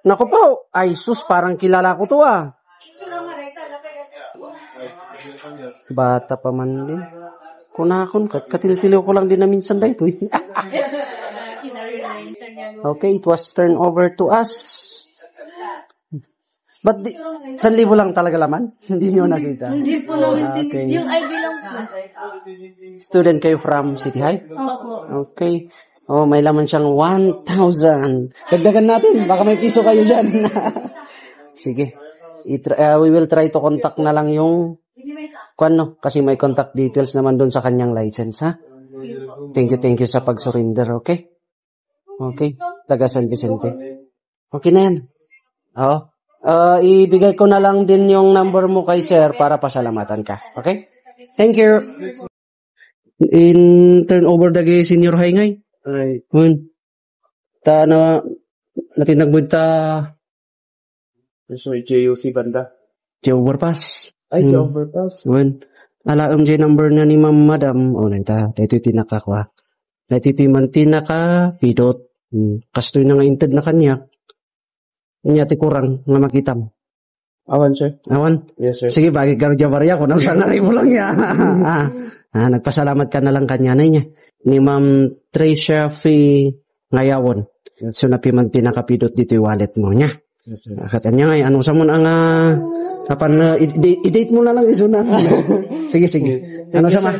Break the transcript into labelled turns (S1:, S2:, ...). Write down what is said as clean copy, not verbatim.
S1: Naku po, ay sus, parang kilala ko to ah. Bata pa man din. Kunakon, katil-tiliw ko lang din na minsan da ito. Okay, it was turned over to us. But 1,000 lang talaga laman? Hindi nyo nakita?
S2: Hindi po namin
S1: Okay.
S2: yung ID lang po.
S1: Student kayo from City High?
S2: Opo.
S1: Okay. Oh, may laman siyang 1,000. Dagdagan natin, baka may piso kayo dyan. Sige. We will try to contact na lang yung kasi may contact details naman doon sa kanyang license, ha? Thank you sa pag-surrender, okay? Okay. Taga San Vicente. Okay na yan. Oo. Ibigay ko na lang din yung number mo kay sir para pasalamatan ka. Okay? Thank you. In turn over the senior high ngay.
S3: Ay,
S1: Ta na natinagmud ta
S3: so JOC banda.
S1: overpass.
S3: Ay, overpass.
S1: Ala MJ number na ni Ma'am Madam. O nanta, dito tinakakwa. Dito man tinaka pidot. Kastoy na nga inted na kanya. Inyati kurang nga makita mo.
S3: Awan, sir.
S1: Awan?
S3: Yes, sir.
S1: Sige, bagay ka Jabaria ko. Nang sanay mo lang ya. Nagpasalamat ka na lang kanya na niya. Ni Ma'am Tricia Fee Ngayawon.
S3: Yes.
S1: So, napiman tinakapidot dito yung wallet mo niya.
S3: Yes, sir.
S1: Katanya nga, anong sa mo ang kapan, i-date mo na lang isunan. Sige. Ano sa ma?